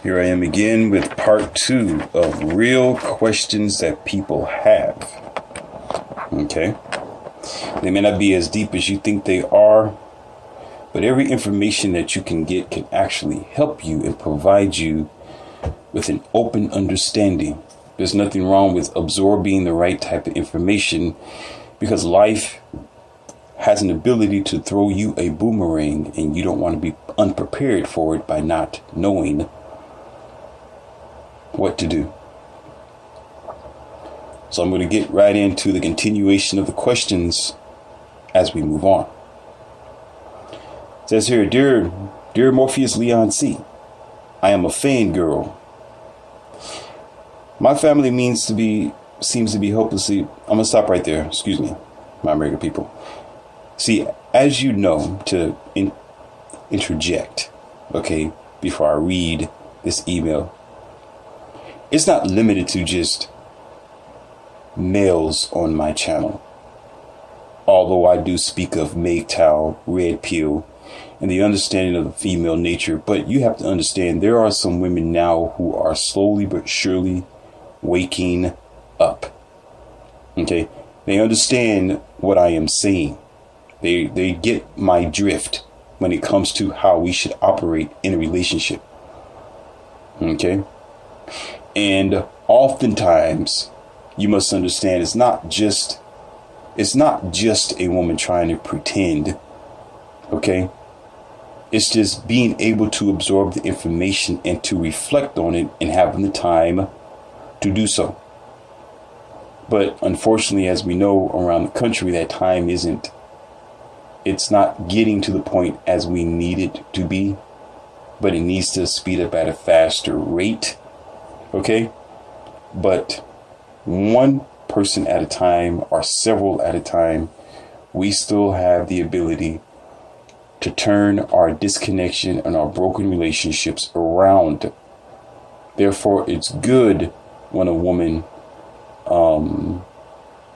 Here I am again with part 2 of real questions that people have. Okay? They may not be as deep as you think they are, but every information that you can get can actually help you and provide you with an open understanding. There's nothing wrong with absorbing the right type of information, because life has an ability to throw you a boomerang, and you don't want to be unprepared for it by not knowing what to do. So I'm going to get right into the continuation of the questions as we move on. It says here, Dear Morpheus Leon C., I am a fangirl. My family seems to be hopelessly... I'm going to stop right there. Excuse me, my American people. See, as you know, to interject, okay, before I read this email, it's not limited to just males on my channel. Although I do speak of MGTOW, red pill, and the understanding of the female nature. But you have to understand, there are some women now who are slowly but surely waking up. Okay? They understand what I am saying. They get my drift when it comes to how we should operate in a relationship. Okay? And oftentimes, you must understand, it's not just a woman trying to pretend. Okay? It's just being able to absorb the information and to reflect on it and having the time to do so. But unfortunately, as we know around the country, that time it's not getting to the point as we need it to be, but it needs to speed up at a faster rate. Okay? But one person at a time or several at a time, we still have the ability to turn our disconnection and our broken relationships around. Therefore, it's good when a woman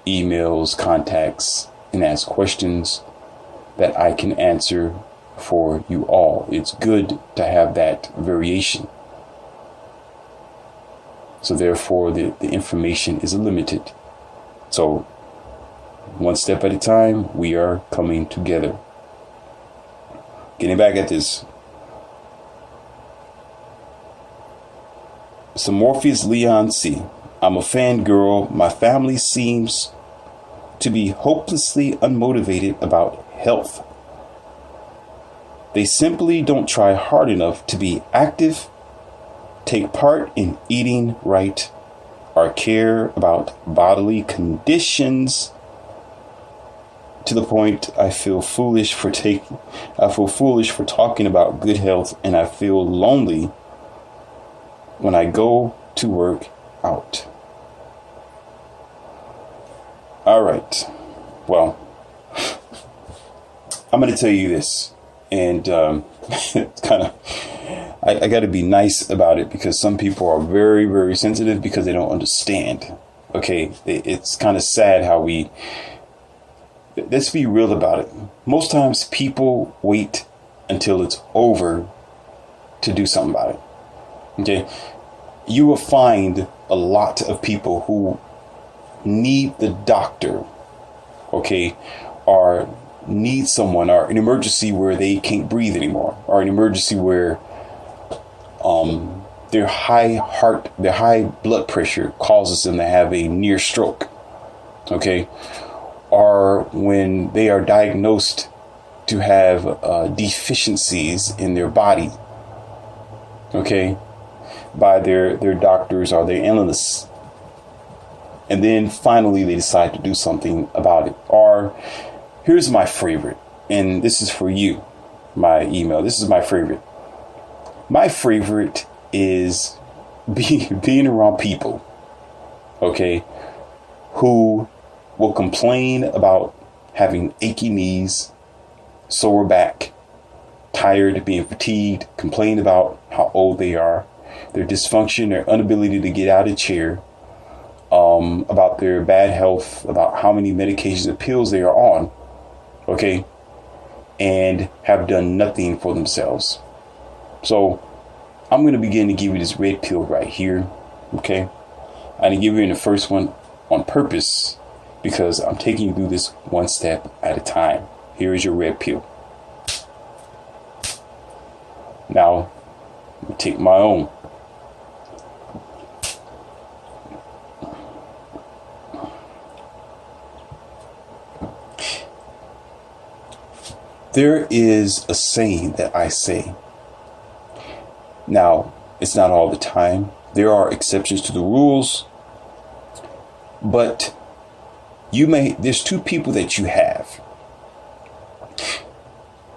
emails, contacts, and asks questions that I can answer for you all. It's good to have that variation. So therefore, the information is limited. So one step at a time, we are coming together. Getting back at this. So Morpheus Leon C., I'm a fangirl. My family seems to be hopelessly unmotivated about health. They simply don't try hard enough to be active, take part in eating right, or care about bodily conditions, to the point I feel foolish for talking about good health, and I feel lonely when I go to work out. All right. Well, I'm going to tell you this, and it's kind of, I got to be nice about it, because some people are very, very sensitive because they don't understand. Okay, it's kind of sad how let's be real about it. Most times people wait until it's over to do something about it. Okay, you will find a lot of people who need the doctor, okay, or need someone, or an emergency where they can't breathe anymore, or an emergency where their high blood pressure causes them to have a near stroke, okay, or when they are diagnosed to have deficiencies in their body, okay, by their doctors or their analysts, and then finally they decide to do something about it. Or here's my favorite, and this is for you, my email. This is my favorite. My favorite is being around people, okay, who will complain about having achy knees, sore back, tired, being fatigued, complain about how old they are, their dysfunction, their inability to get out of chair, about their bad health, about how many medications and pills they are on, okay, and have done nothing for themselves. So I'm going to begin to give you this red pill right here. Okay. I'm going to give you the first one on purpose because I'm taking you through this one step at a time. Here is your red pill. Now, I'm going to take my own. There is a saying that I say. Now, it's not all the time. There are exceptions to the rules. But there's two people that you have.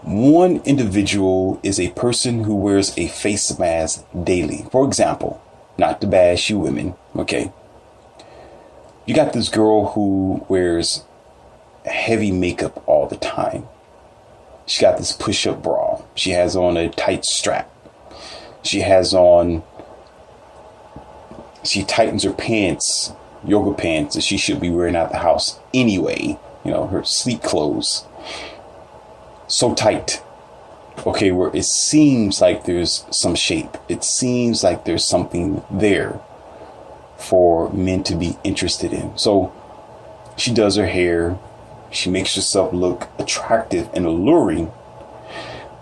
One individual is a person who wears a face mask daily. For example, not to bash you women, okay? You got this girl who wears heavy makeup all the time. She got this push-up bra. She has on a tight strap. She tightens her pants, yoga pants, that she should be wearing out the house anyway. You know, her sleep clothes. So tight. Okay, where it seems like there's some shape. It seems like there's something there for men to be interested in. So she does her hair. She makes herself look attractive and alluring,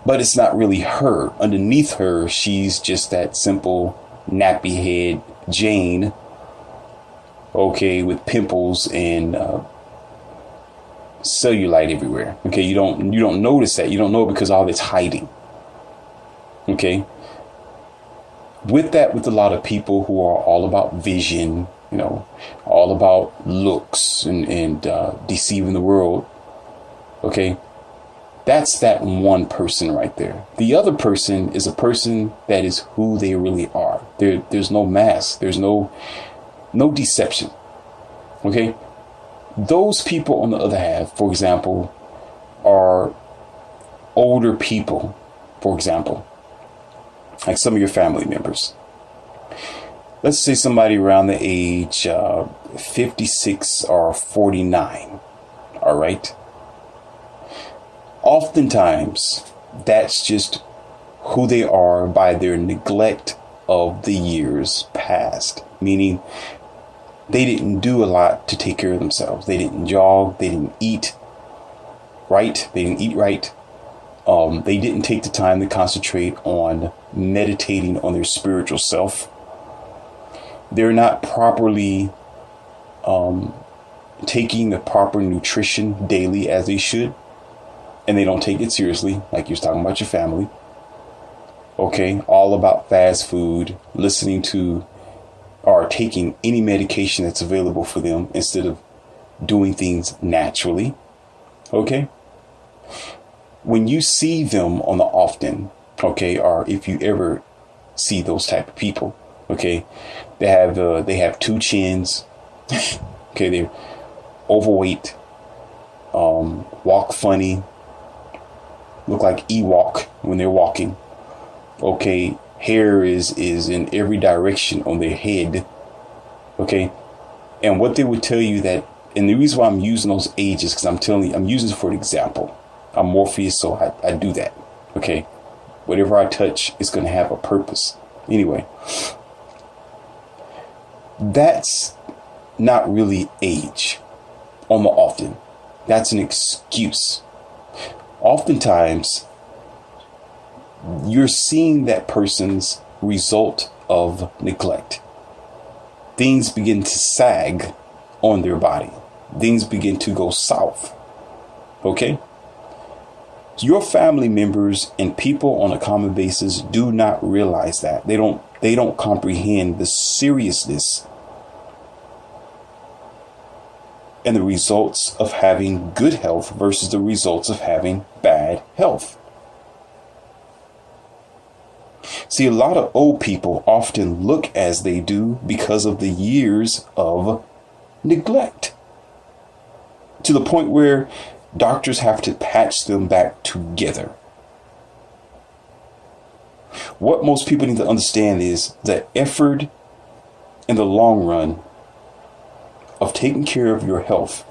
but it's not really her. Underneath her, she's just that simple nappy head Jane, okay, with pimples and cellulite everywhere. Okay, you don't notice that. You don't know it because all it's hiding. Okay. With a lot of people who are all about vision, you know, all about looks and deceiving the world. Okay. That's that one person right there. The other person is a person that is who they really are. There's no mask. There's no deception. Okay. Those people on the other half, for example, are older people, for example, like some of your family members. Let's say somebody around the age 56 or 49. All right. Oftentimes, that's just who they are by their neglect of the years past. Meaning, they didn't do a lot to take care of themselves. They didn't jog. They didn't eat right. They didn't eat right. They didn't take the time to concentrate on meditating on their spiritual self. They're not properly taking the proper nutrition daily as they should. And they don't take it seriously, like you're talking about your family. Okay, all about fast food, listening to or taking any medication that's available for them instead of doing things naturally. Okay. When you see them on the often, okay, or if you ever see those type of people, okay, they have two chins. Okay, they're overweight, walk funny, look like Ewok when they're walking. Okay, hair is in every direction on their head. Okay, and what they would tell you that, and the reason why I'm using those ages, because I'm telling you, I'm using it for an example. I'm Morpheus, so I do that. Okay, whatever I touch is going to have a purpose. Anyway, that's not really age on the often. That's an excuse. Oftentimes, you're seeing that person's result of neglect. Things begin to sag on their body. Things begin to go south. Okay? Your family members and people on a common basis do not realize that. They don't comprehend the seriousness and the results of having good health versus the results of having bad health. See, a lot of old people often look as they do because of the years of neglect, to the point where doctors have to patch them back together. What most people need to understand is the effort in the long run of taking care of your health.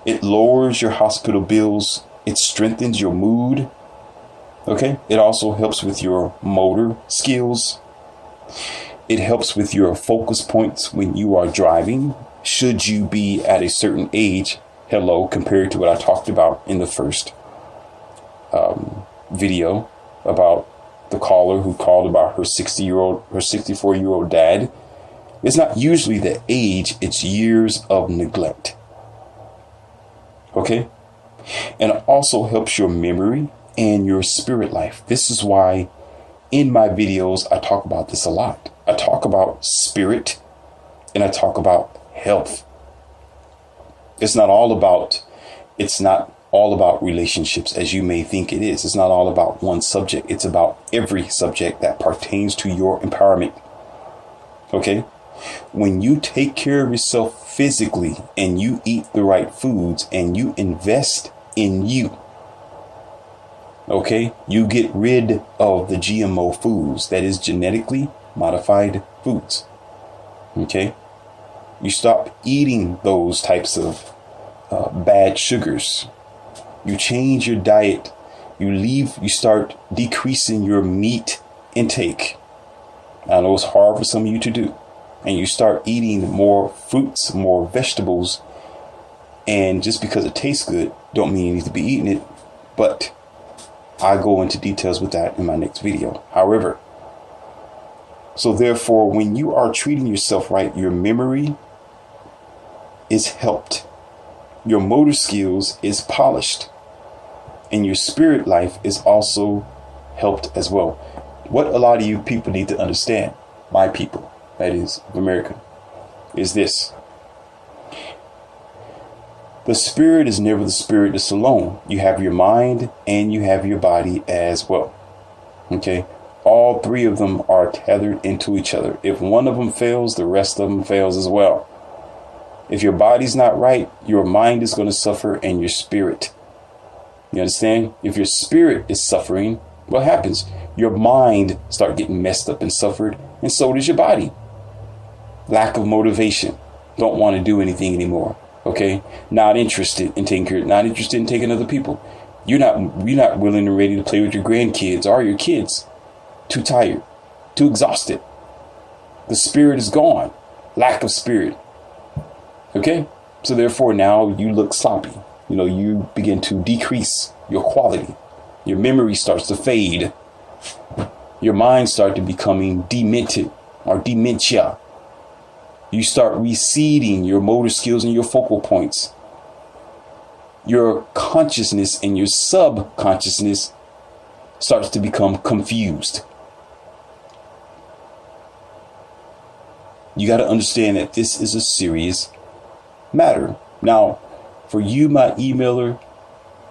It lowers your hospital bills. It strengthens your mood. Okay. It also helps with your motor skills. It helps with your focus points when you are driving. Should you be at a certain age, compared to what I talked about in the first video about the caller who called about her 64-year-old dad. It's not usually the age, it's years of neglect. Okay? And it also helps your memory and your spirit life. This is why in my videos, I talk about this a lot. I talk about spirit and I talk about health. It's not all about relationships as you may think it is. It's not all about one subject. It's about every subject that pertains to your empowerment. Okay? When you take care of yourself physically and you eat the right foods and you invest in you, okay, you get rid of the GMO foods, that is genetically modified foods. Okay? You stop eating those types of bad sugars. You change your diet. You start decreasing your meat intake. I know it's hard for some of you to do. And you start eating more fruits, more vegetables. And just because it tastes good, don't mean you need to be eating it. But I go into details with that in my next video. However, so therefore, when you are treating yourself right, your memory is helped. Your motor skills is polished. And your spirit life is also helped as well. What a lot of you people need to understand, my people, that is America, is this. The spirit is never the spirit that's alone. You have your mind and you have your body as well. Okay? All three of them are tethered into each other. If one of them fails, the rest of them fails as well. If your body's not right, your mind is going to suffer and your spirit. You understand? If your spirit is suffering, what happens? Your mind start getting messed up and suffered, and so does your body. Lack of motivation. Don't want to do anything anymore. Okay? Not interested in taking care, not interested in taking other people. You're not willing and ready to play with your grandkids or your kids. Too tired. Too exhausted. The spirit is gone. Lack of spirit. Okay? So therefore now you look sloppy. You begin to decrease your quality. Your memory starts to fade. Your mind starts to becoming demented or dementia. You start receding your motor skills and your focal points. Your consciousness and your subconsciousness starts to become confused. You got to understand that this is a serious matter. Now, for you, my emailer,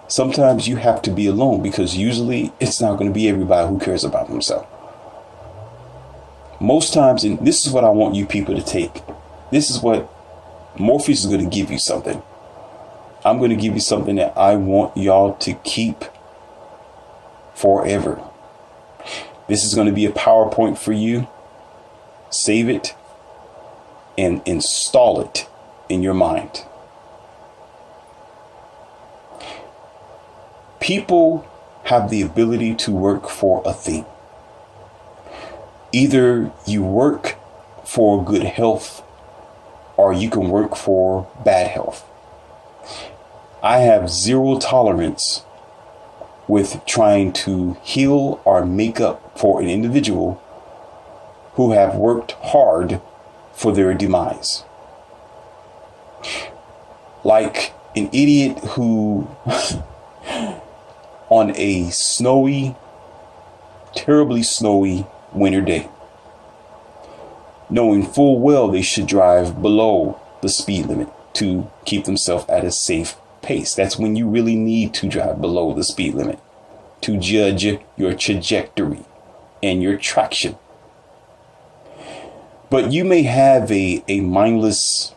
sometimes you have to be alone because usually it's not going to be everybody who cares about themselves. Most times, and this is what I want you people to take. This is what Morpheus is going to give you something. I'm going to give you something that I want y'all to keep forever. This is going to be a PowerPoint for you. Save it and install it in your mind. People have the ability to work for a thing. Either you work for good health or you can work for bad health. I have zero tolerance with trying to heal or make up for an individual who have worked hard for their demise. Like an idiot who on a snowy, terribly snowy winter day, knowing full well they should drive below the speed limit to keep themselves at a safe pace. That's when you really need to drive below the speed limit to judge your trajectory and your traction. But you may have a mindless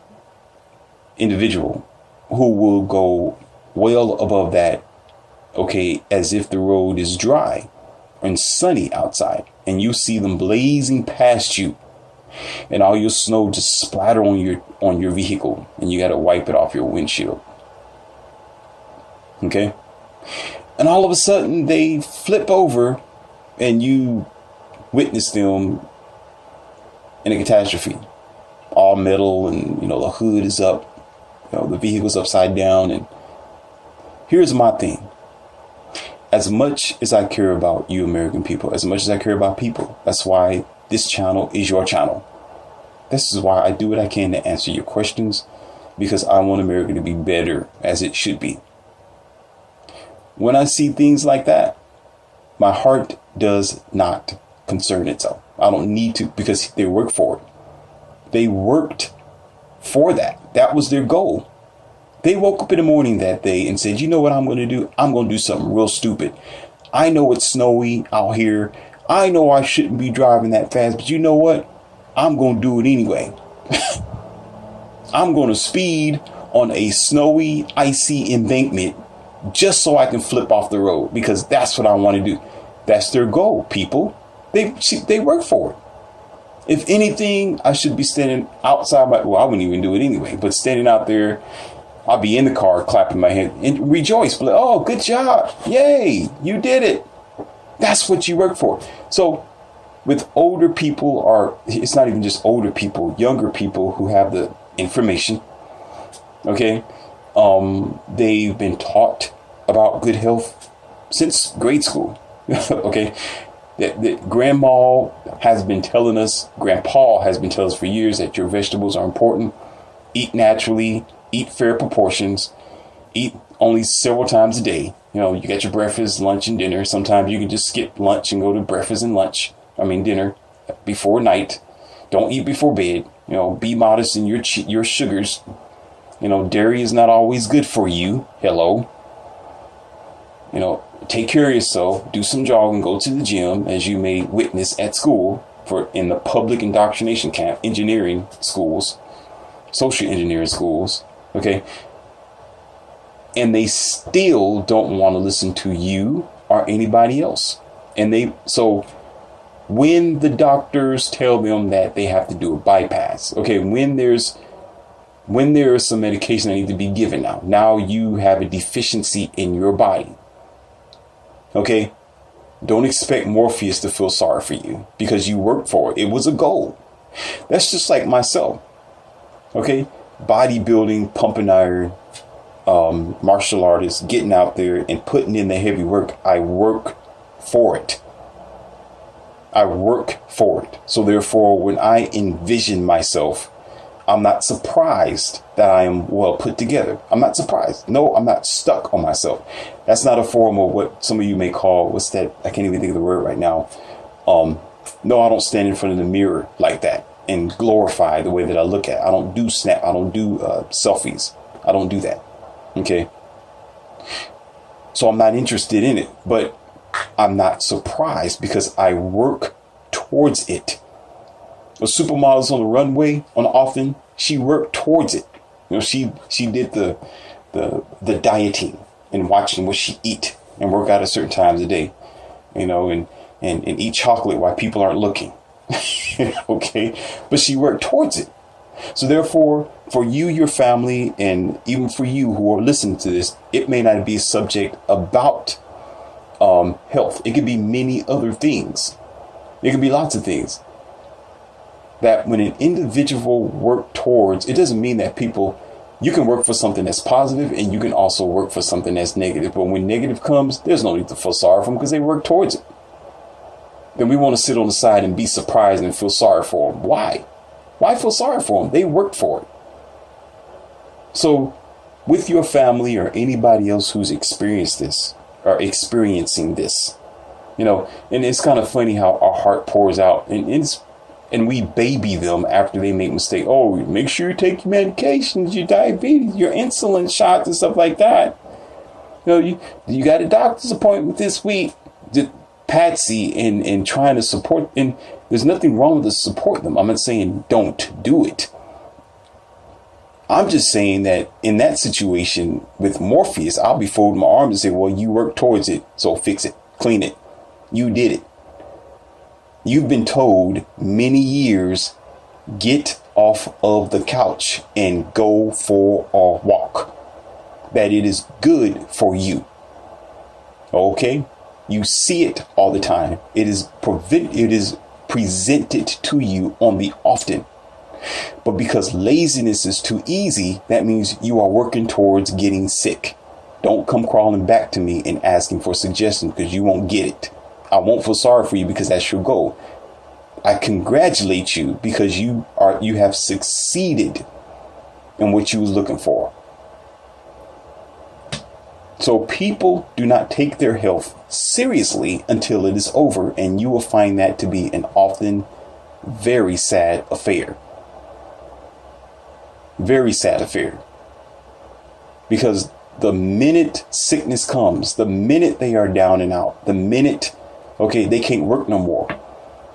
individual who will go well above that, okay, as if the road is dry and sunny outside, and you see them blazing past you, and all your snow just splatter on your vehicle, and you got to wipe it off your windshield. Okay? And all of a sudden they flip over and you witness them in a catastrophe. All metal and, the hood is up, the vehicle's upside down. And here's my thing. As much as I care about you American people, as much as I care about people, that's why this channel is your channel. This is why I do what I can to answer your questions, because I want America to be better as it should be. When I see things like that, my heart does not concern itself. I don't need to, because they work for it. They worked for that. That was their goal. They woke up in the morning that day and said, you know what I'm going to do? I'm going to do something real stupid. I know it's snowy out here. I know I shouldn't be driving that fast, but you know what? I'm going to do it anyway. I'm going to speed on a snowy, icy embankment just so I can flip off the road, because that's what I want to do. That's their goal, people. They work for it. If anything, I should be standing outside I wouldn't even do it anyway, but standing out there, I'll be in the car clapping my hand and rejoice. But oh, good job. Yay, you did it. That's what you work for. So with older people, or it's not even just older people, younger people who have the information, okay, they've been taught about good health since grade school. Okay, that grandma has been telling us, grandpa has been telling us for years that your vegetables are important. Eat naturally, eat fair proportions, eat only several times a day. You got your breakfast, lunch, and dinner. Sometimes you can just skip lunch and go to breakfast and dinner before night. Don't eat before bed. Be modest in your sugars. Dairy is not always good for you. Hello. Take care of yourself. Do some jogging. Go to the gym, as you may witness at school in the public indoctrination camp, engineering schools, social engineering schools. Okay. And they still don't want to listen to you or anybody else. So when the doctors tell them that they have to do a bypass, okay, when there is some medication that needs to be given now you have a deficiency in your body. Okay, don't expect Morpheus to feel sorry for you, because you worked for it. It was a goal. That's just like myself. Okay, bodybuilding, pumping iron, martial artist, getting out there and putting in the heavy work. I work for it. So therefore, when I envision myself, I'm not surprised that I am well put together. I'm not surprised. No, I'm not stuck on myself. That's not a form of what some of you may call, what's that? I can't even think of the word right now. No, I don't stand in front of the mirror like that and glorify the way that I look at. I don't do I don't do selfies. I don't do that. Okay. So I'm not interested in it, but I'm not surprised because I work towards it. The supermodels on the runway, often she worked towards it. She did the dieting and watching what she eat and work out at certain times a day, and eat chocolate while people aren't looking. Okay, but she worked towards it. So therefore, for you, your family, and even for you who are listening to this, it may not be a subject about health. It could be many other things. It could be lots of things. That when an individual work towards, it doesn't mean that you can work for something that's positive and you can also work for something that's negative. But when negative comes, there's no need to feel sorry for them because they work towards it. Then we want to sit on the side and be surprised and feel sorry for them. Why? Why feel sorry for them? They worked for it. So with your family or anybody else who's experienced this or experiencing this, and it's kind of funny how our heart pours out and we baby them after they make mistakes. Oh, make sure you take your medications, your diabetes, your insulin shots and stuff like that. You got a doctor's appointment this week. Patsy and trying to support, and there's nothing wrong with to support them. I'm not saying don't do it. I'm just saying that in that situation with Morpheus, I'll be folding my arms and say, well, you worked towards it, so fix it, clean it. You did it. You've been told many years, get off of the couch and go for a walk. That it is good for you. Okay? You see it all the time. It is presented to you on the often. But because laziness is too easy, that means you are working towards getting sick. Don't come crawling back to me and asking for suggestions, because you won't get it. I won't feel sorry for you because that's your goal. I congratulate you because you have succeeded in what you was looking for. So people do not take their health seriously until it is over, and you will find that to be an often very sad affair. Very sad affair. Because the minute sickness comes, the minute they are down and out, the minute, okay, they can't work no more.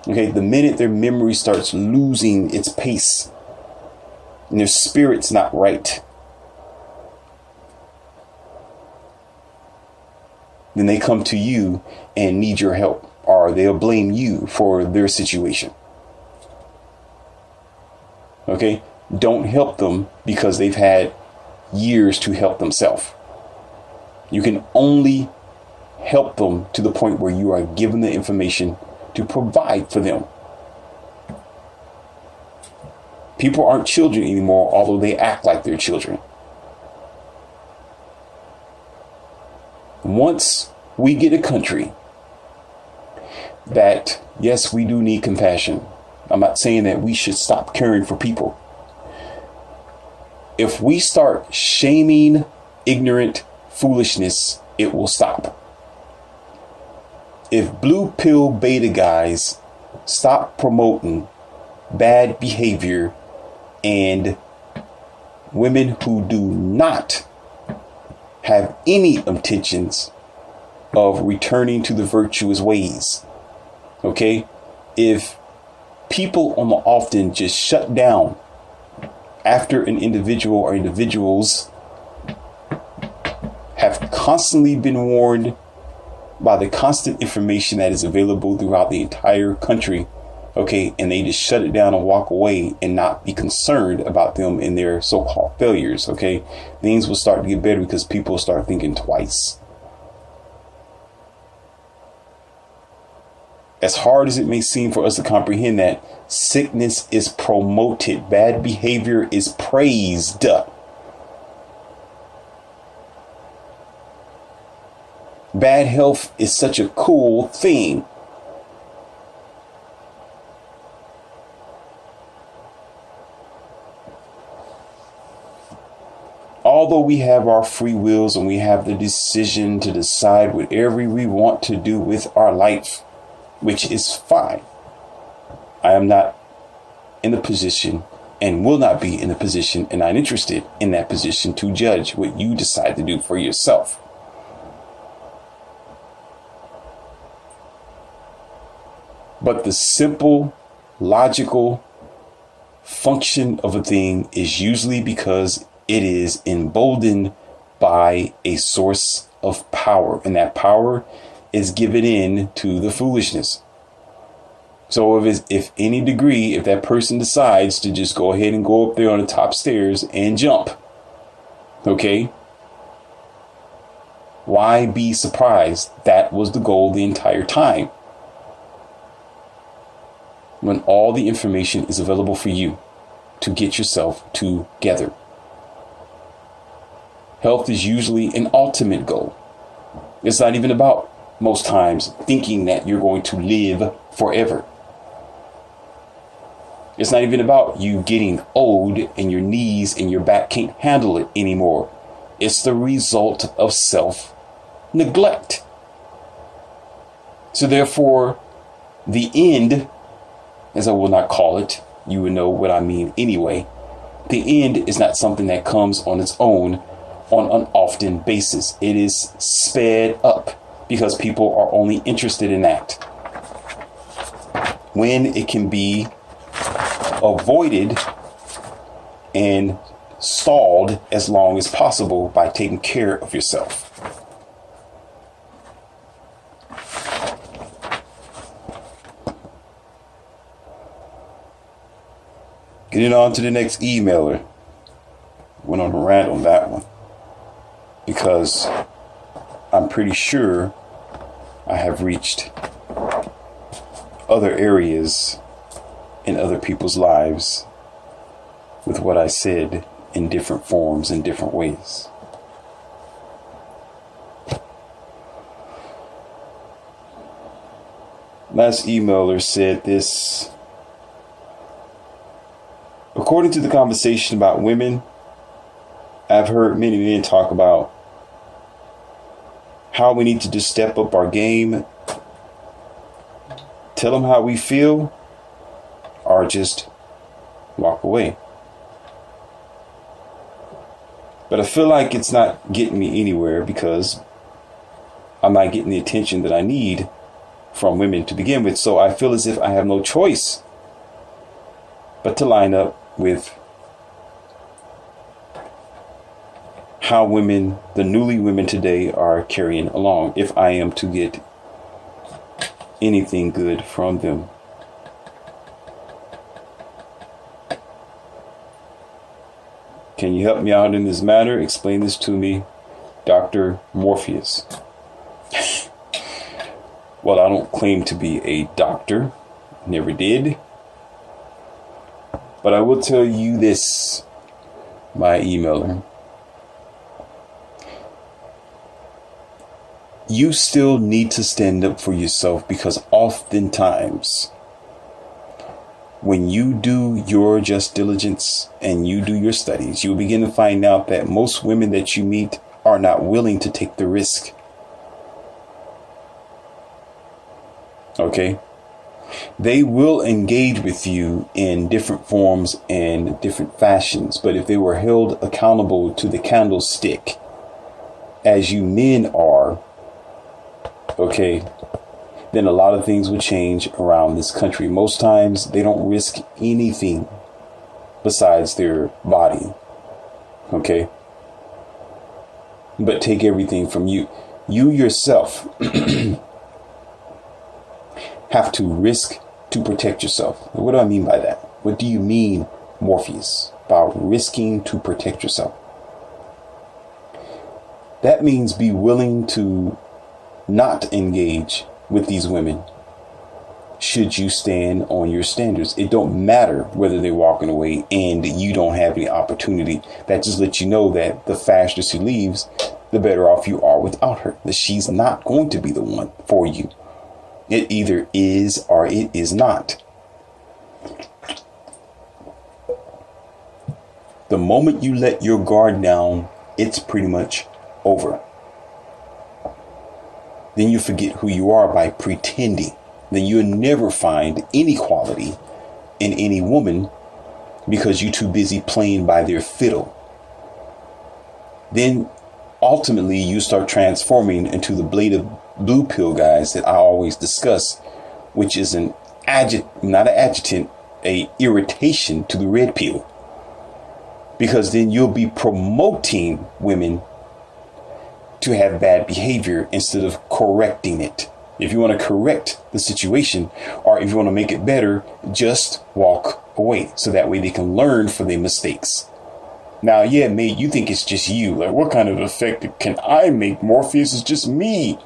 Okay, the minute their memory starts losing its pace and their spirit's not right, then they come to you and need your help, or they'll blame you for their situation. Okay, don't help them because they've had years to help themselves. You can only help them to the point where you are given the information to provide for them. People aren't children anymore, although they act like they're children. Once we get a country that, yes, we do need compassion. I'm not saying that we should stop caring for people. If we start shaming ignorant foolishness, it will stop. If blue pill beta guys stop promoting bad behavior and women who do not have any intentions of returning to the virtuous ways, okay? If people on the often just shut down after an individual or individuals have constantly been warned by the constant information that is available throughout the entire country, okay, and they just shut it down and walk away and not be concerned about them and their so-called failures, okay, things will start to get better because people start thinking twice. As hard as it may seem for us to comprehend that, sickness is promoted, bad behavior is praised. Bad health is such a cool thing. Although we have our free wills and we have the decision to decide whatever we want to do with our life, which is fine, I am not in the position and will not be in the position and not interested in that position to judge what you decide to do for yourself. But the simple, logical function of a thing is usually because it is emboldened by a source of power, and that power is given in to the foolishness. So if any degree, if that person decides to just go ahead and go up there on the top stairs and jump, okay, why be surprised? That was the goal the entire time. When all the information is available for you to get yourself together. Health is usually an ultimate goal. It's not even about, most times, thinking that you're going to live forever. It's not even about you getting old and your knees and your back can't handle it anymore. It's the result of self-neglect. So therefore, the end, as I will not call it, you would know what I mean anyway. The end is not something that comes on its own on an often basis. It is sped up because people are only interested in that. When it can be avoided and stalled as long as possible by taking care of yourself. Getting on to the next emailer. Went on a rant on that one because I'm pretty sure I have reached other areas in other people's lives with what I said in different forms, in different ways. Last emailer said this: according to the conversation about women, I've heard many men talk about how we need to just step up our game, tell them how we feel, or just walk away. But I feel like it's not getting me anywhere because I'm not getting the attention that I need from women to begin with. So I feel as if I have no choice but to line up with how women, the newly women today, are carrying along if I am to get anything good from them. Can you help me out in this matter? Explain this to me, Dr. Morpheus. Well, I don't claim to be a doctor. Never did. But I will tell you this, my emailer. You still need to stand up for yourself, because oftentimes when you do your just diligence and you do your studies, you'll begin to find out that most women that you meet are not willing to take the risk. Okay? They will engage with you in different forms and different fashions, but if they were held accountable to the candlestick, as you men are, okay, then a lot of things would change around this country. Most times they don't risk anything besides their body. Okay? But take everything from you. You yourself have to risk to protect yourself. What do I mean by that? What do you mean, Morpheus, about risking to protect yourself? That means be willing to not engage with these women should you stand on your standards. It don't matter whether they're walking away and you don't have any opportunity. That just lets you know that the faster she leaves, the better off you are without her. That she's not going to be the one for you. It either is or it is not. The moment you let your guard down, it's pretty much over. Then you forget who you are by pretending. Then you'll never find any quality in any woman because you're too busy playing by their fiddle. Then ultimately you start transforming into the blade of blue pill guys that I always discuss, which is not an adjutant, a irritation to the red pill. Because then you'll be promoting women to have bad behavior instead of correcting it. If you want to correct the situation, or if you want to make it better, just walk away. So that way they can learn from their mistakes. Now, yeah, mate, you think it's just you. Like, what kind of effect can I make? Morpheus is just me.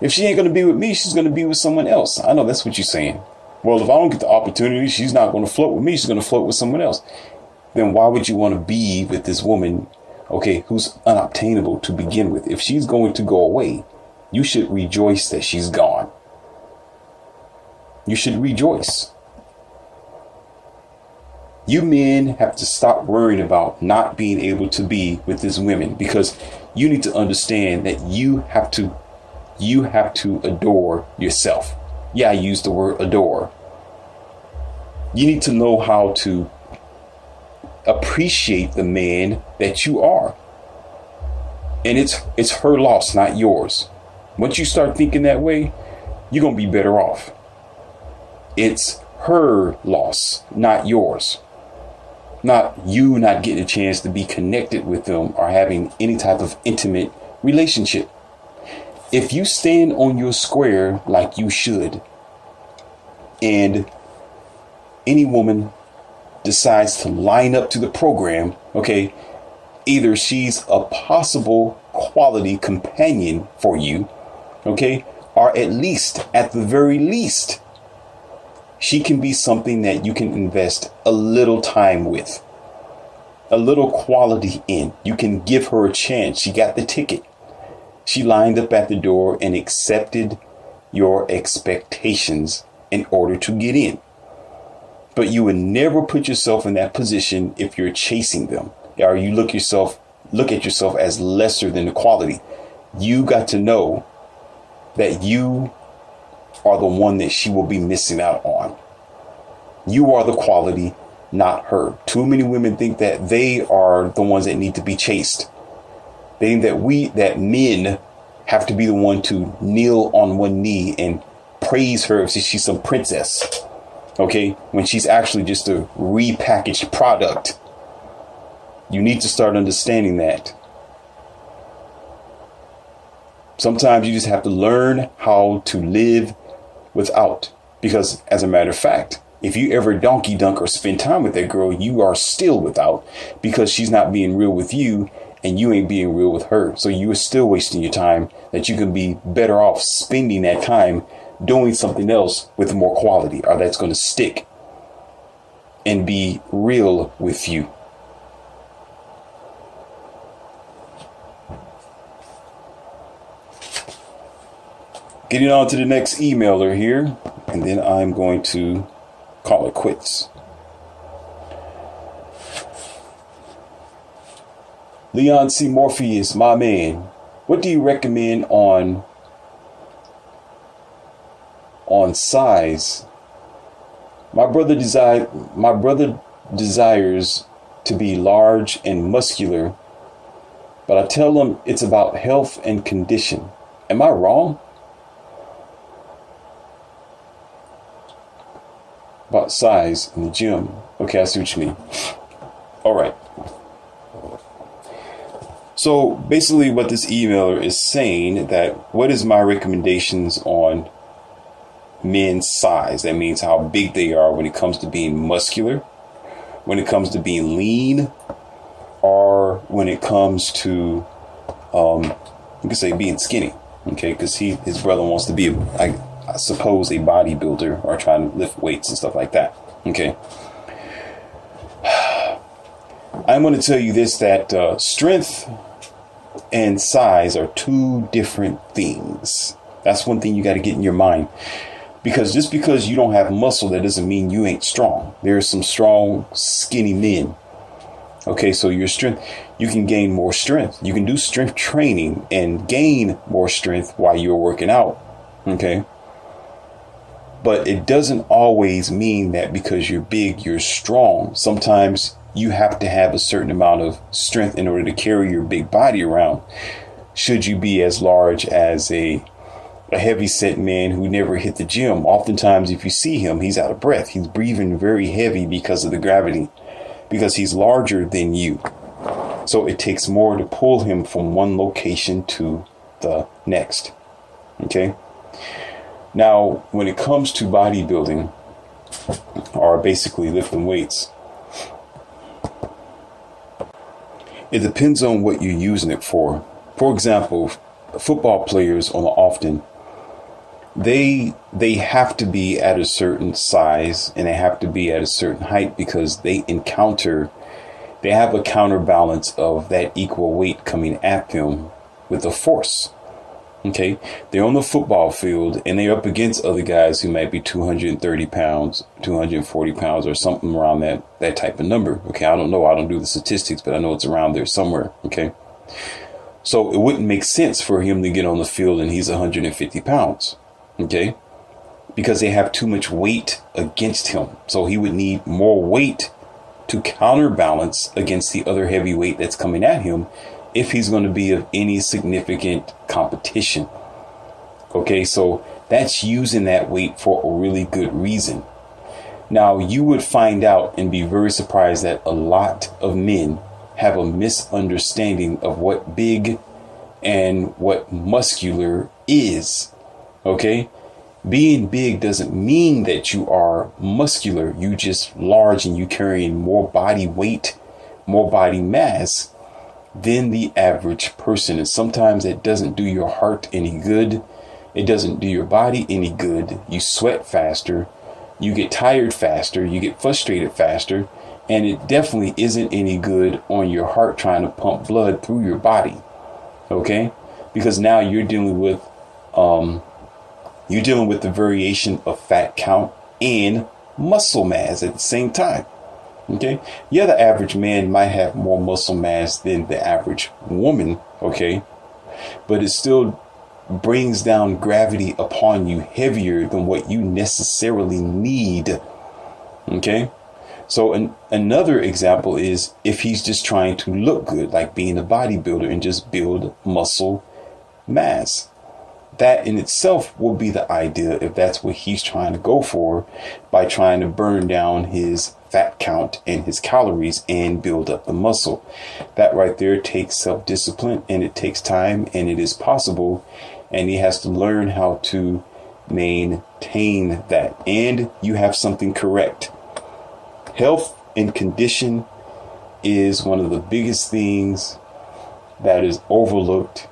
If she ain't going to be with me, she's going to be with someone else. I know that's what you're saying. Well, if I don't get the opportunity, she's not going to float with me. She's going to float with someone else. Then why would you want to be with this woman, okay, who's unobtainable to begin with? If she's going to go away, you should rejoice that she's gone. You should rejoice. You men have to stop worrying about not being able to be with these women, because you need to understand that you have to adore yourself. Yeah, I use the word adore. You need to know how to appreciate the man that you are. And it's her loss, not yours. Once you start thinking that way, you're going to be better off. It's her loss, not yours. Not you not getting a chance to be connected with them or having any type of intimate relationship. If you stand on your square like you should, and any woman decides to line up to the program, okay, either she's a possible quality companion for you, Okay. Or at the very least, she can be something that you can invest a little time with, a little quality in. You can give her a chance. She got the ticket. She lined up at the door and accepted your expectations in order to get in. But you would never put yourself in that position if you're chasing them, or you look at yourself as lesser than the quality. You got to know that you are the one that she will be missing out on. You are the quality, not her. Too many women think that they are the ones that need to be chased. They think that men have to be the one to kneel on one knee and praise her if she's some princess. Okay, when she's actually just a repackaged product. You need to start understanding that. Sometimes you just have to learn how to live without. Because as a matter of fact, if you ever donkey dunk or spend time with that girl, you are still without, because she's not being real with you and you ain't being real with her. So you are still wasting your time that you can be better off spending that time doing something else with more quality, or that's going to stick and be real with you. Getting on to the next emailer here, and then I'm going to call it quits. Leon C. Morpheus, my man, what do you recommend on size? My brother desires to be large and muscular, but I tell him it's about health and condition. Am I wrong? About size in the gym. Okay, I see what you mean. All right. So basically what this emailer is saying, that what is my recommendations on men's size? That means how big they are when it comes to being muscular, when it comes to being lean, or when it comes to, you can say being skinny. Okay, because his brother wants to be, I suppose, a bodybuilder or trying to lift weights and stuff like that. Okay. I'm going to tell you this, that strength and size are two different things. That's one thing you got to get in your mind. Because just because you don't have muscle, that doesn't mean you ain't strong. There's some strong, skinny men. Okay, so your strength, you can gain more strength. You can do strength training and gain more strength while you're working out. Okay. But it doesn't always mean that because you're big, you're strong. Sometimes you have to have a certain amount of strength in order to carry your big body around. Should you be as large as a heavy set man who never hit the gym? Oftentimes, if you see him, he's out of breath. He's breathing very heavy because of the gravity, because he's larger than you. So it takes more to pull him from one location to the next. Okay. Now, when it comes to bodybuilding, or basically lifting weights, it depends on what you're using it for. For example, football players often, they have to be at a certain size and they have to be at a certain height because they have a counterbalance of that equal weight coming at them with a force. Okay, they're on the football field and they're up against other guys who might be 230 pounds, 240 pounds, or something around that type of number. Okay, I don't know. I don't do the statistics, but I know it's around there somewhere. Okay, so it wouldn't make sense for him to get on the field and he's 150 pounds. Okay, because they have too much weight against him. So he would need more weight to counterbalance against the other heavy weight that's coming at him, if he's going to be of any significant competition. Okay, so that's using that weight for a really good reason. Now, you would find out and be very surprised that a lot of men have a misunderstanding of what big and what muscular is. Okay, being big doesn't mean that you are muscular. You just large and you carrying more body weight, more body mass than the average person. And sometimes it doesn't do your heart any good It doesn't do your body any good. You sweat faster, you get tired faster, you get frustrated faster, and it definitely isn't any good on your heart trying to pump blood through your body. Okay? Because now you're dealing with the variation of fat count and muscle mass at the same time. Okay? Yeah, the average man might have more muscle mass than the average woman, okay? But it still brings down gravity upon you heavier than what you necessarily need. Okay? So another example is if he's just trying to look good, like being a bodybuilder and just build muscle mass. That in itself will be the idea if that's what he's trying to go for, by trying to burn down his fat count and his calories and build up the muscle. That right there takes self-discipline, and it takes time, and it is possible, and he has to learn how to maintain that. And you have something correct. Health and condition is one of the biggest things that is overlooked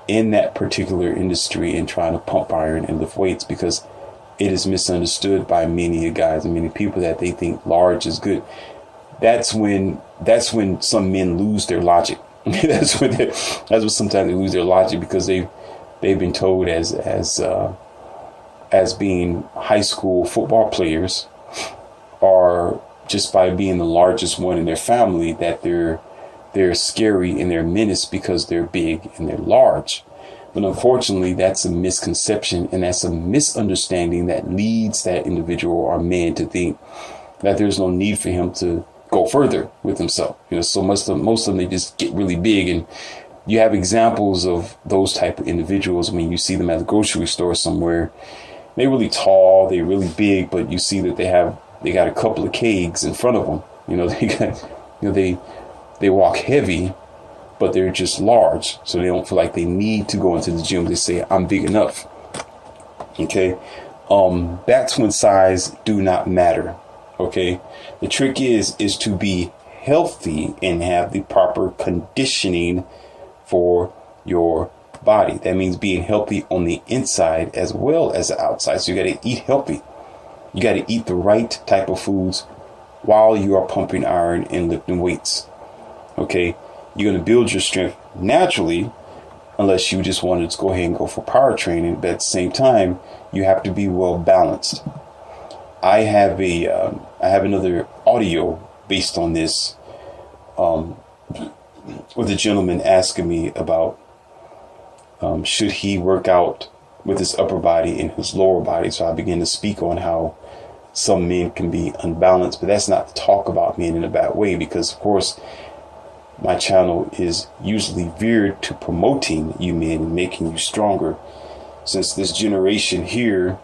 in that particular industry in trying to pump iron and lift weights, because it is misunderstood by many guys and many people that they think large is good. That's when some men lose their logic. that's when sometimes they lose their logic, because they've been told as being high school football players, or just by being the largest one in their family, that they're scary and they're menace because they're big and they're large. But unfortunately, that's a misconception, and that's a misunderstanding that leads that individual or man to think that there's no need for him to go further with himself. So most of them, they just get really big. And you have examples of those type of individuals when you see them at the grocery store somewhere. They're really tall, they're really big, but you see that they got a couple of kegs in front of them. They walk heavy, but they're just large, so they don't feel like they need to go into the gym. They say, I'm big enough. Okay. That's when size do not matter. Okay. The trick is to be healthy and have the proper conditioning for your body. That means being healthy on the inside as well as the outside. So you got to eat healthy. You got to eat the right type of foods while you are pumping iron and lifting weights. Okay. You're going to build your strength naturally, unless you just wanted to go ahead and go for power training. But at the same time, you have to be well balanced. I have another audio based on this, with a gentleman asking me about should he work out with his upper body and his lower body. So I began to speak on how some men can be unbalanced, but that's not to talk about men in a bad way, because of course my channel is usually veered to promoting you men and making you stronger. Since this generation here,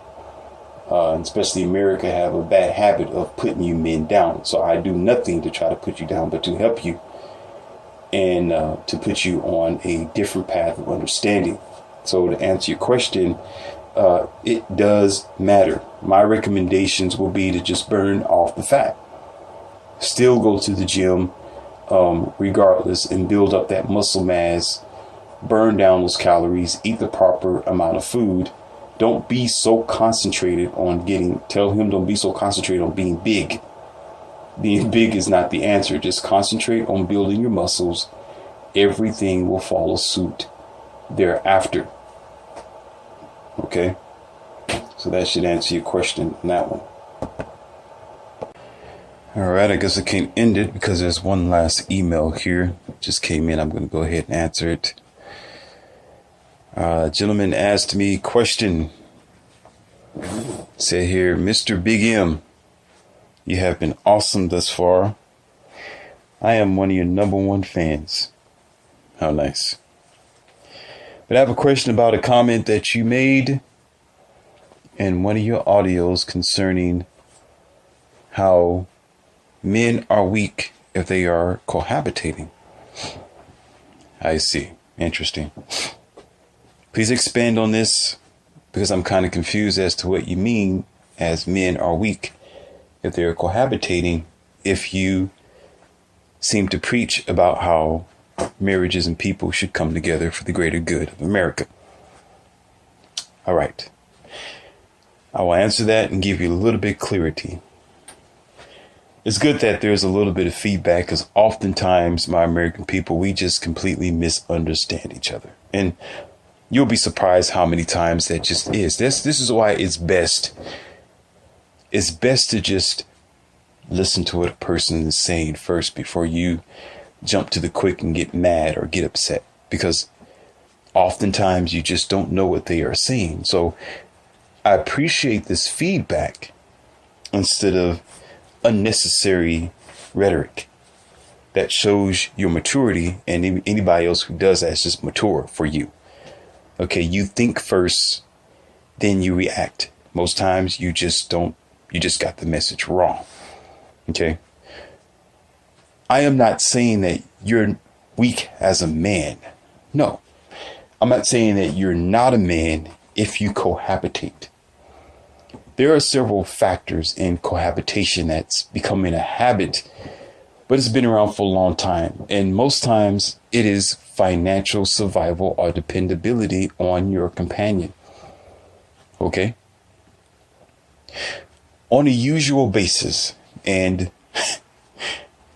especially America, have a bad habit of putting you men down. So I do nothing to try to put you down, but to help you and to put you on a different path of understanding. So to answer your question, it does matter. My recommendations will be to just burn off the fat. Still go to the gym, regardless, and build up that muscle mass, burn down those calories, eat the proper amount of food. Don't be so concentrated on don't be so concentrated on being big. Being big is not the answer. Just concentrate on building your muscles. Everything will follow suit thereafter. Okay? So that should answer your question on that one. All right, I guess I can't end it because there's one last email here. Just came in. I'm going to go ahead and answer it. Gentleman asked me question. Said here, Mr. Big M, you have been awesome thus far. I am one of your number one fans. How nice. But I have a question about a comment that you made in one of your audios concerning how men are weak if they are cohabitating. I see. Interesting. Please expand on this, because I'm kind of confused as to what you mean as men are weak if they're cohabitating, if you seem to preach about how marriages and people should come together for the greater good of America. All right. I will answer that and give you a little bit of clarity. It's good that there's a little bit of feedback, because oftentimes, my American people, we just completely misunderstand each other. And you'll be surprised how many times that just is. This is why it's best to just listen to what a person is saying first before you jump to the quick and get mad or get upset, because oftentimes you just don't know what they are saying. So I appreciate this feedback instead of unnecessary rhetoric that shows your maturity, and anybody else who does that is just mature for you. Okay, you think first, then you react. Most times you just got the message wrong. Okay. I am not saying that you're weak as a man. No, I'm not saying that you're not a man if you cohabitate. There are several factors in cohabitation that's becoming a habit, but it's been around for a long time. And most times it is financial survival or dependability on your companion. Okay. On a usual basis, and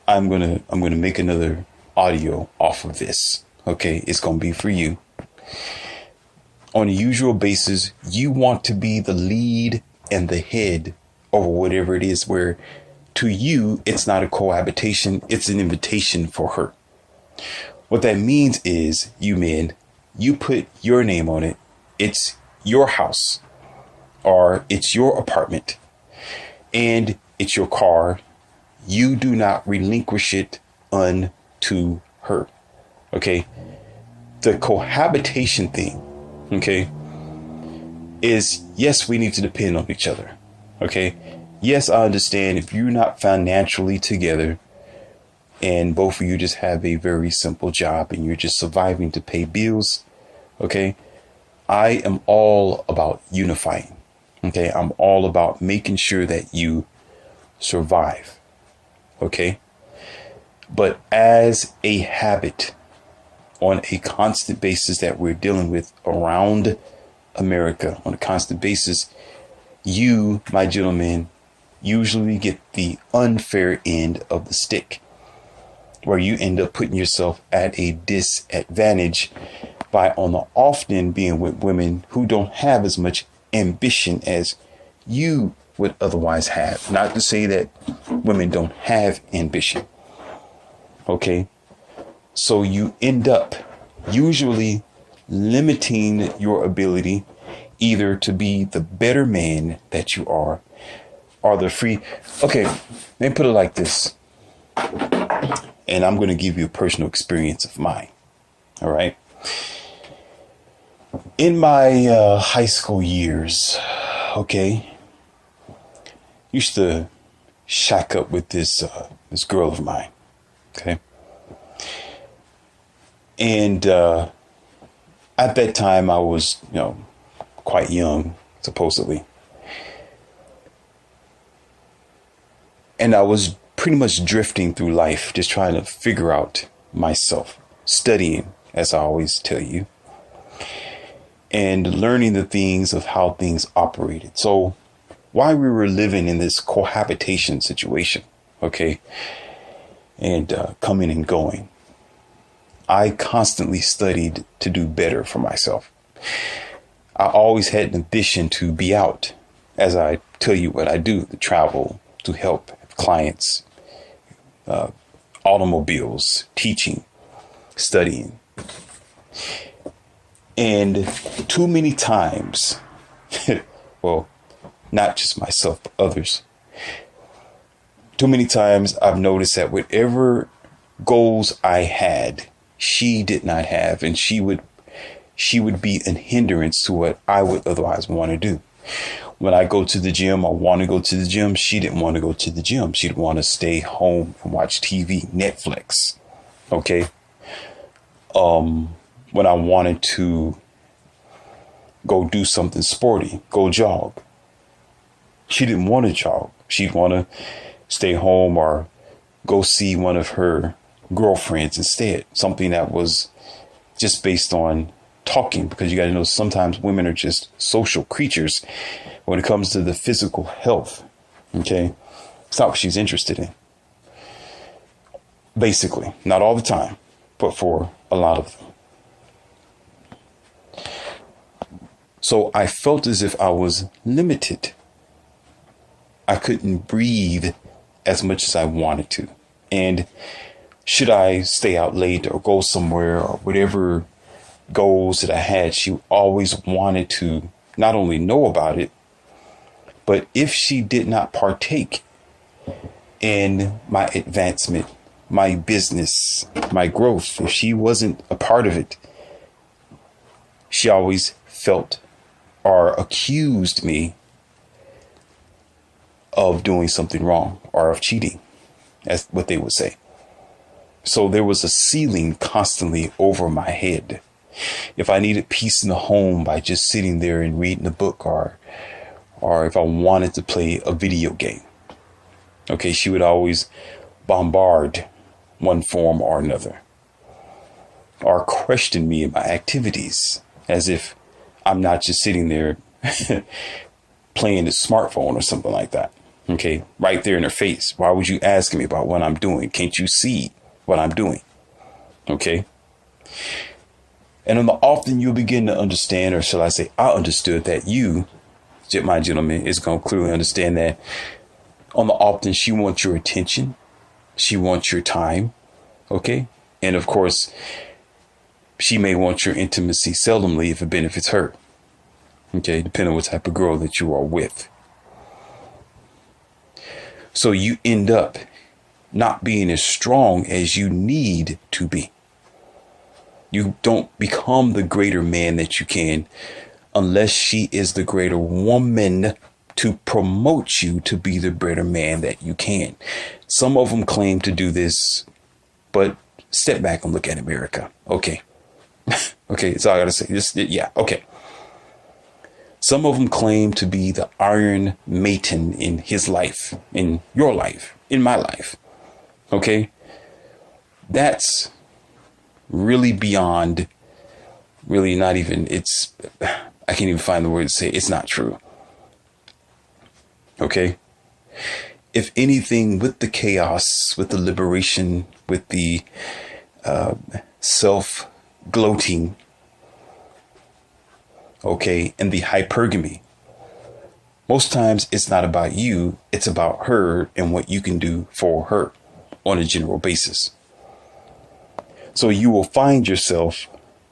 I'm gonna make another audio off of this. Okay, it's gonna be for you. On a usual basis, you want to be the lead and the head over whatever it is, where to you it's not a cohabitation, it's an invitation for her. What that means is, you men, you put your name on it. It's your house, or it's your apartment, and it's your car. You do not relinquish it unto her. Okay. The cohabitation thing, okay, is, yes, we need to depend on each other. Okay. Yes, I understand if you're not financially together and both of you just have a very simple job and you're just surviving to pay bills. Okay. I am all about unifying. Okay. I'm all about making sure that you survive. Okay. But as a habit on a constant basis that we're dealing with around America on a constant basis, you, my gentlemen, usually get the unfair end of the stick, where you end up putting yourself at a disadvantage by on the often being with women who don't have as much ambition as you would otherwise have. Not to say that women don't have ambition. Okay. So you end up usually limiting your ability either to be the better man that you are, or the free. Okay. Let me put it like this. And I'm going to give you a personal experience of mine. All right. In my high school years, okay, used to shack up with this girl of mine. Okay. And at that time I was, quite young, supposedly. And I was pretty much drifting through life, just trying to figure out myself, studying, as I always tell you, and learning the things of how things operated. So while we were living in this cohabitation situation, okay, and coming and going, I constantly studied to do better for myself. I always had an ambition to be out, as I tell you what I do, to travel, to help clients, automobiles, teaching, studying. And too many times, well, not just myself, but others, too many times I've noticed that whatever goals I had, she did not have, and she would be a hindrance to what I would otherwise want to do. When I go to the gym, I want to go to the gym. She didn't want to go to the gym. She'd want to stay home and watch TV, Netflix. Okay. When I wanted to go do something sporty, go jog, she didn't want to jog. She'd want to stay home or go see one of her girlfriends instead. Something that was just based on talking, because you got to know sometimes women are just social creatures when it comes to the physical health. Okay. It's not what she's interested in. Basically, not all the time, but for a lot of them. So I felt as if I was limited. I couldn't breathe as much as I wanted to. And should I stay out late or go somewhere or whatever goals that I had, she always wanted to not only know about it, but if she did not partake in my advancement, my business, my growth, if she wasn't a part of it, she always felt or accused me of doing something wrong or of cheating, as what they would say. So there was a ceiling constantly over my head. If I needed peace in the home by just sitting there and reading a book, or if I wanted to play a video game, okay, she would always bombard one form or another, or question me in my activities as if I'm not just sitting there playing the smartphone or something like that. Okay, right there in her face. Why would you ask me about what I'm doing? Can't you see what I'm doing? Okay. And on the often you'll begin to understand, or shall I say, I understood that you, my gentleman, is going to clearly understand that on the often she wants your attention. She wants your time. Okay. And of course, she may want your intimacy seldomly if it benefits her. Okay. Depending on what type of girl that you are with. So you end up not being as strong as you need to be. You don't become the greater man that you can unless she is the greater woman to promote you to be the greater man that you can. Some of them claim to do this, but step back and look at America. Okay. Okay. That's all I got to say. Yeah. Okay. Some of them claim to be the Iron Maiden in his life, in your life, in my life. Okay. That's really beyond, really not even, I can't even find the word to say it's not true. Okay. If anything, with the chaos, with the liberation, with the self-gloating, okay, and the hypergamy, most times it's not about you, it's about her and what you can do for her on a general basis. So you will find yourself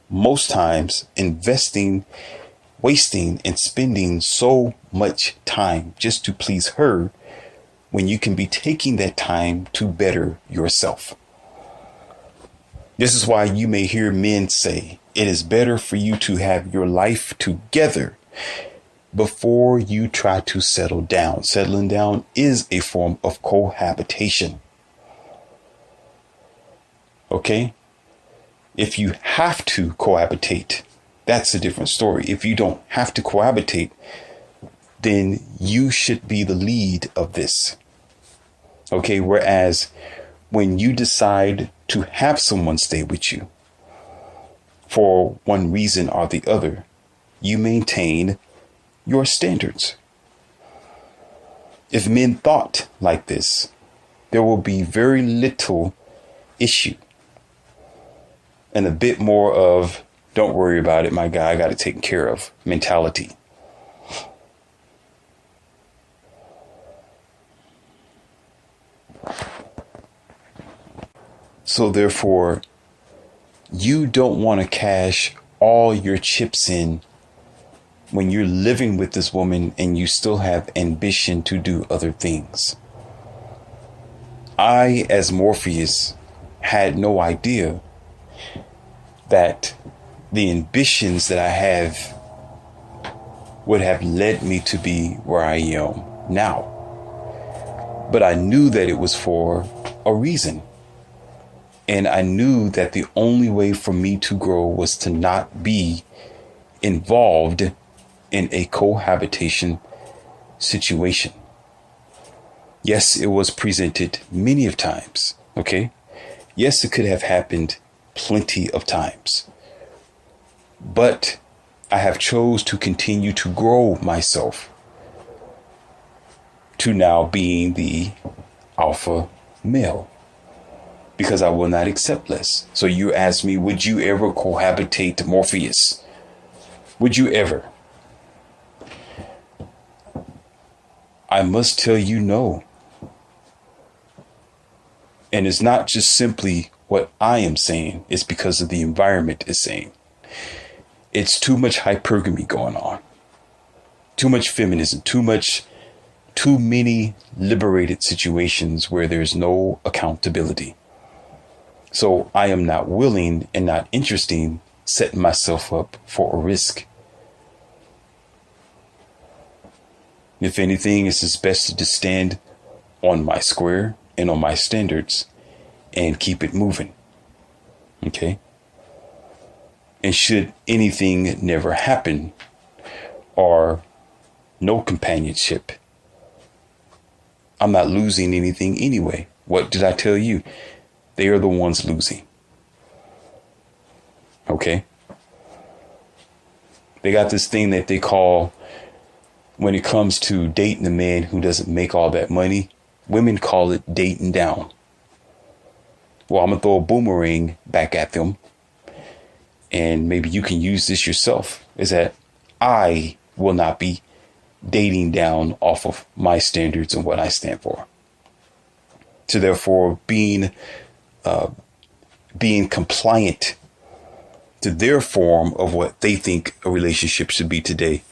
most times investing, wasting, and spending so much time just to please her when you can be taking that time to better yourself. This is why you may hear men say it is better for you to have your life together before you try to settle down. Settling down is a form of cohabitation. Okay? If you have to cohabitate, that's a different story. If you don't have to cohabitate, then you should be the lead of this. Okay? Whereas when you decide to have someone stay with you for one reason or the other, you maintain your standards. If men thought like this, there will be very little issue and a bit more of, don't worry about it, my guy, I got it taken care of mentality. So therefore, you don't want to cash all your chips in when you're living with this woman and you still have ambition to do other things. I, as Morpheus, had no idea that the ambitions that I have would have led me to be where I am now. But I knew that it was for a reason. And I knew that the only way for me to grow was to not be involved in a cohabitation situation. Yes, it was presented many of times. Okay. Yes, it could have happened plenty of times. But I have chose to continue to grow myself to now being the alpha male, because I will not accept less. So you ask me, would you ever cohabitate Morpheus? Would you ever? I must tell you no. And it's not just simply what I am saying, it's because of the environment is saying. It's too much hypergamy going on. Too much feminism, too many liberated situations where there's no accountability. So I am not willing and not interested in setting myself up for a risk. If anything, it's just best to just stand on my square and on my standards and keep it moving. Okay? And should anything never happen or no companionship, I'm not losing anything anyway. What did I tell you? They are the ones losing. Okay? They got this thing that they call, when it comes to dating a man who doesn't make all that money, women call it dating down. Well, I'm going to throw a boomerang back at them. And maybe you can use this yourself. Is that I will not be dating down off of my standards and what I stand for. So therefore, being compliant to their form of what they think a relationship should be today,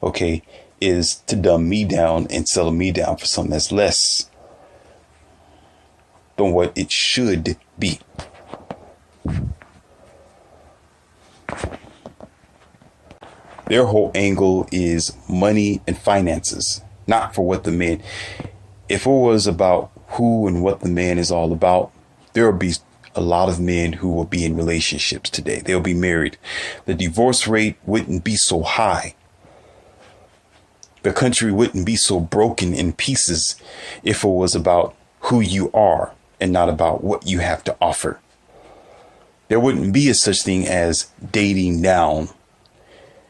okay, is to dumb me down and settle me down for something that's less than what it should be. Their whole angle is money and finances, not for what the man. If it was about who and what the man is all about, there will be a lot of men who will be in relationships today. They'll be married. The divorce rate wouldn't be so high. The country wouldn't be so broken in pieces if it was about who you are and not about what you have to offer. There wouldn't be a such thing as dating down.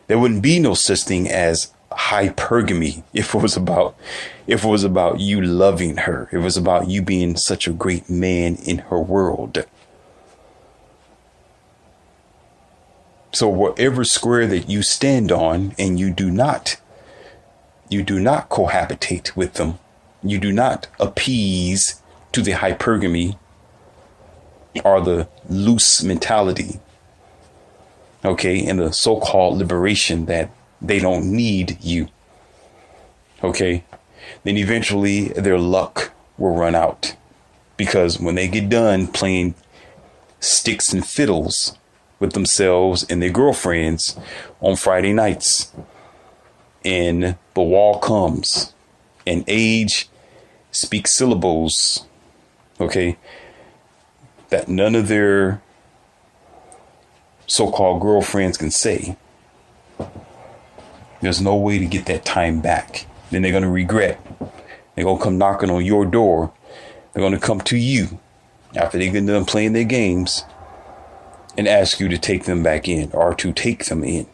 There wouldn't be no such thing as hypergamy if it was about you loving her. It was about you being such a great man in her world. So whatever square that you stand on and you do not cohabitate with them, you do not appease to the hypergamy or the loose mentality, okay, and the so-called liberation that they don't need you, okay, then eventually their luck will run out, because when they get done playing sticks and fiddles with themselves and their girlfriends on Friday nights, and the wall comes and age speaks syllables, okay, that none of their so-called girlfriends can say, there's no way to get that time back. Then they're going to regret. They're going to come knocking on your door. They're going to come to you after they get done playing their games and ask you to take them back in or to take them in.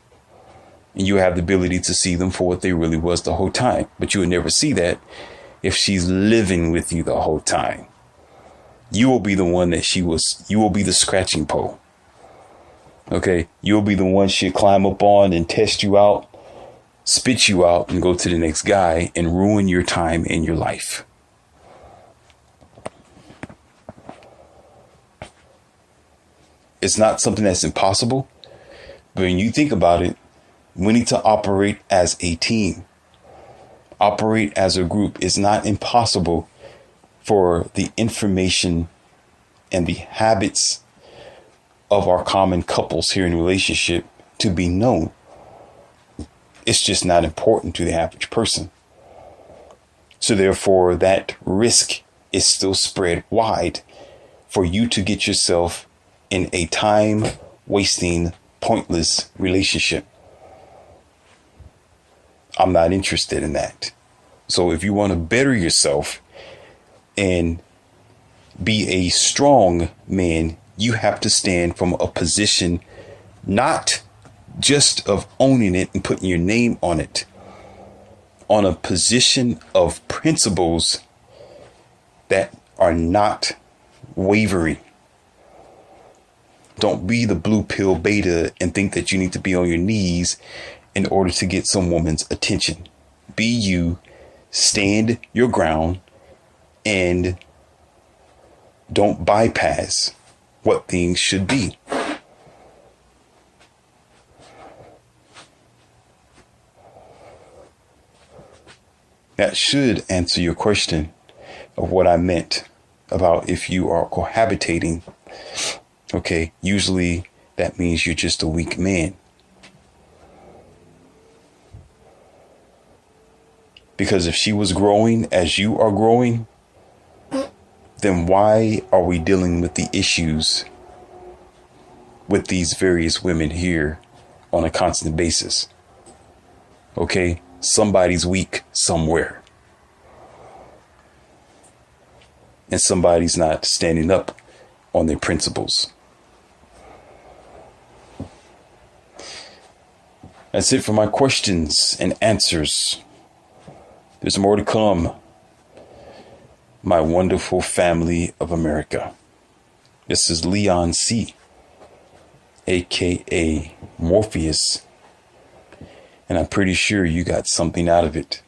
And you have the ability to see them for what they really was the whole time. But you would never see that if she's living with you the whole time. You will be the one that she was. You will be the scratching pole. Okay, you'll be the one she'll climb up on and test you out, spit you out, and go to the next guy and ruin your time and your life. It's not something that's impossible, but when you think about it, we need to operate as a team, operate as a group. It's not impossible for the information and the habits of our common couples here in relationship to be known. It's just not important to the average person. So therefore, that risk is still spread wide for you to get yourself in a time wasting, pointless relationship. I'm not interested in that. So if you want to better yourself and be a strong man, you have to stand from a position not just of owning it and putting your name on it, on a position of principles that are not wavering. Don't be the blue pill beta and think that you need to be on your knees in order to get some woman's attention. Be you, stand your ground, and don't bypass what things should be. That should answer your question of what I meant about if you are cohabitating. Okay, usually that means you're just a weak man. Because if she was growing as you are growing, then why are we dealing with the issues with these various women here on a constant basis? Okay, somebody's weak somewhere. And somebody's not standing up on their principles. That's it for my questions and answers. There's more to come. My wonderful family of America. This is Leon C., aka Morpheus. And I'm pretty sure you got something out of it.